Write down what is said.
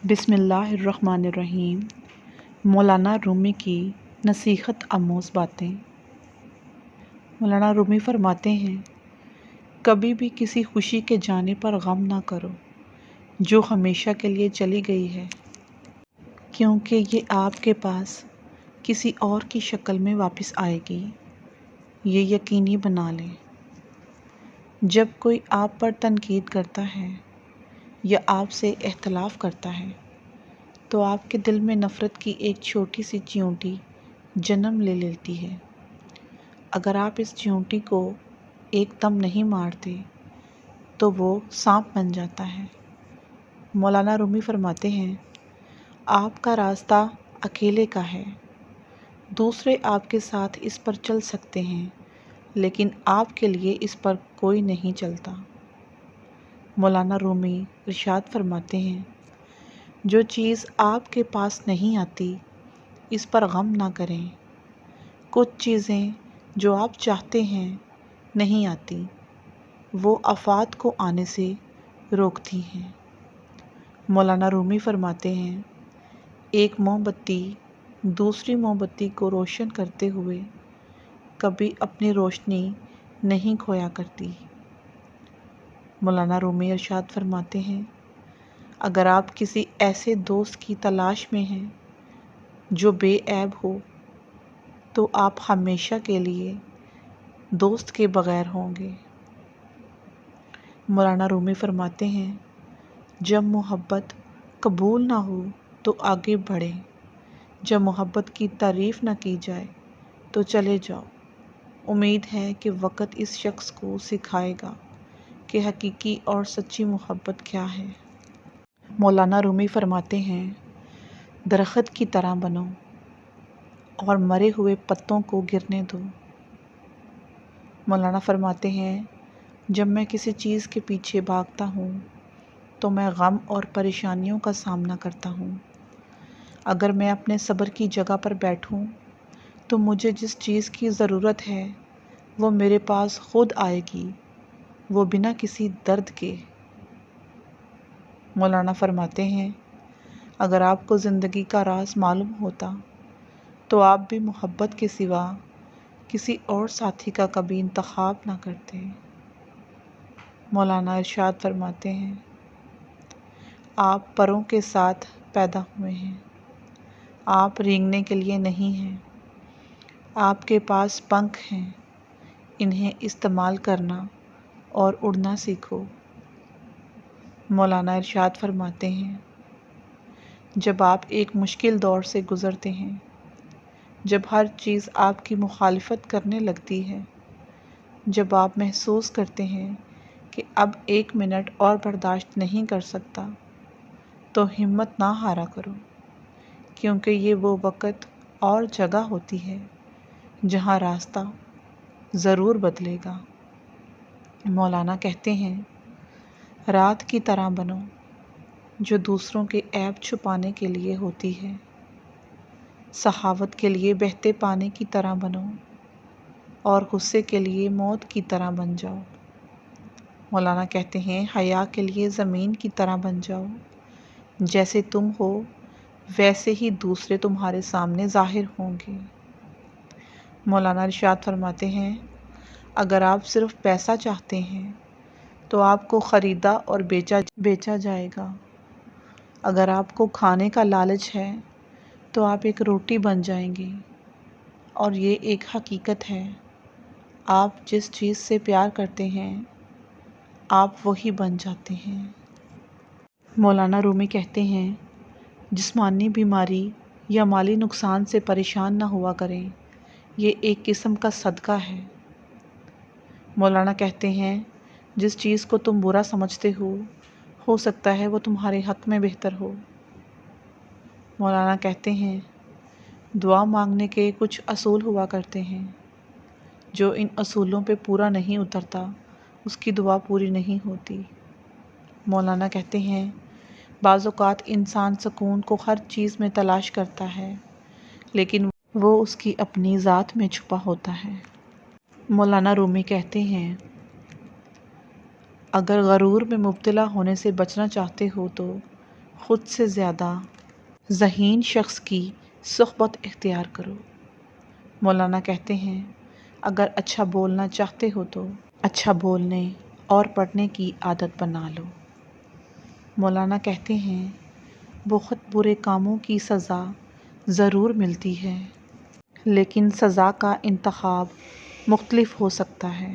بسم اللہ الرحمن الرحیم۔ مولانا رومی کی نصیحت آموز باتیں۔ مولانا رومی فرماتے ہیں، کبھی بھی کسی خوشی کے جانے پر غم نہ کرو جو ہمیشہ کے لیے چلی گئی ہے، کیونکہ یہ آپ کے پاس کسی اور کی شکل میں واپس آئے گی، یہ یقینی بنا لیں۔ جب کوئی آپ پر تنقید کرتا ہے یا آپ سے اختلاف کرتا ہے تو آپ کے دل میں نفرت کی ایک چھوٹی سی چیونٹی جنم لے لیتی ہے۔ اگر آپ اس چیونٹی کو ایک دم نہیں مارتے تو وہ سانپ بن جاتا ہے۔ مولانا رومی فرماتے ہیں، آپ کا راستہ اکیلے کا ہے، دوسرے آپ کے ساتھ اس پر چل سکتے ہیں لیکن آپ کے لیے اس پر کوئی نہیں چلتا۔ مولانا رومی ارشاد فرماتے ہیں، جو چیز آپ کے پاس نہیں آتی اس پر غم نہ کریں۔ کچھ چیزیں جو آپ چاہتے ہیں نہیں آتی، وہ آفات کو آنے سے روکتی ہیں۔ مولانا رومی فرماتے ہیں، ایک موم بتی دوسری موم بتی کو روشن کرتے ہوئے کبھی اپنی روشنی نہیں کھویا کرتی۔ مولانا رومی ارشاد فرماتے ہیں، اگر آپ کسی ایسے دوست کی تلاش میں ہیں جو بے عیب ہو تو آپ ہمیشہ کے لیے دوست کے بغیر ہوں گے۔ مولانا رومی فرماتے ہیں، جب محبت قبول نہ ہو تو آگے بڑھیں، جب محبت کی تعریف نہ کی جائے تو چلے جاؤ۔ امید ہے کہ وقت اس شخص کو سکھائے گا کہ حقیقی اور سچی محبت کیا ہے۔ مولانا رومی فرماتے ہیں، درخت کی طرح بنو اور مرے ہوئے پتوں کو گرنے دو۔ مولانا فرماتے ہیں، جب میں کسی چیز کے پیچھے بھاگتا ہوں تو میں غم اور پریشانیوں کا سامنا کرتا ہوں۔ اگر میں اپنے صبر کی جگہ پر بیٹھوں تو مجھے جس چیز کی ضرورت ہے وہ میرے پاس خود آئے گی، وہ بنا کسی درد کے۔ مولانا فرماتے ہیں، اگر آپ کو زندگی کا راز معلوم ہوتا تو آپ بھی محبت کے سوا کسی اور ساتھی کا کبھی انتخاب نہ کرتے۔ مولانا ارشاد فرماتے ہیں، آپ پروں کے ساتھ پیدا ہوئے ہیں، آپ رینگنے کے لیے نہیں ہیں، آپ کے پاس پنکھ ہیں، انہیں استعمال کرنا اور اڑنا سیکھو۔ مولانا ارشاد فرماتے ہیں، جب آپ ایک مشکل دور سے گزرتے ہیں، جب ہر چیز آپ کی مخالفت کرنے لگتی ہے، جب آپ محسوس کرتے ہیں کہ اب ایک منٹ اور برداشت نہیں کر سکتا، تو ہمت نہ ہارا کرو، کیونکہ یہ وہ وقت اور جگہ ہوتی ہے جہاں راستہ ضرور بدلے گا۔ مولانا کہتے ہیں، رات کی طرح بنو جو دوسروں کے عیب چھپانے کے لیے ہوتی ہے، سخاوت کے لیے بہتے پانی کی طرح بنو اور غصے کے لیے موت کی طرح بن جاؤ۔ مولانا کہتے ہیں، حیا کے لیے زمین کی طرح بن جاؤ، جیسے تم ہو ویسے ہی دوسرے تمہارے سامنے ظاہر ہوں گے۔ مولانا ارشاد فرماتے ہیں، اگر آپ صرف پیسہ چاہتے ہیں تو آپ کو خریدا اور بیچا جائے گا۔ اگر آپ کو کھانے کا لالچ ہے تو آپ ایک روٹی بن جائیں گے، اور یہ ایک حقیقت ہے، آپ جس چیز سے پیار کرتے ہیں آپ وہی بن جاتے ہیں۔ مولانا رومی کہتے ہیں، جسمانی بیماری یا مالی نقصان سے پریشان نہ ہوا کریں، یہ ایک قسم کا صدقہ ہے۔ مولانا کہتے ہیں، جس چیز کو تم برا سمجھتے ہو سکتا ہے وہ تمہارے حق میں بہتر ہو۔ مولانا کہتے ہیں، دعا مانگنے کے کچھ اصول ہوا کرتے ہیں، جو ان اصولوں پہ پورا نہیں اترتا اس کی دعا پوری نہیں ہوتی۔ مولانا کہتے ہیں، بعض اوقات انسان سکون کو ہر چیز میں تلاش کرتا ہے لیکن وہ اس کی اپنی ذات میں چھپا ہوتا ہے۔ مولانا رومی کہتے ہیں، اگر غرور میں مبتلا ہونے سے بچنا چاہتے ہو تو خود سے زیادہ ذہین شخص کی صحبت اختیار کرو۔ مولانا کہتے ہیں اگر اچھا بولنا چاہتے ہو تو اچھا بولنے اور پڑھنے کی عادت بنا لو۔ مولانا کہتے ہیں بہت برے کاموں کی سزا ضرور ملتی ہے، لیکن سزا کا انتخاب مختلف ہو سکتا ہے۔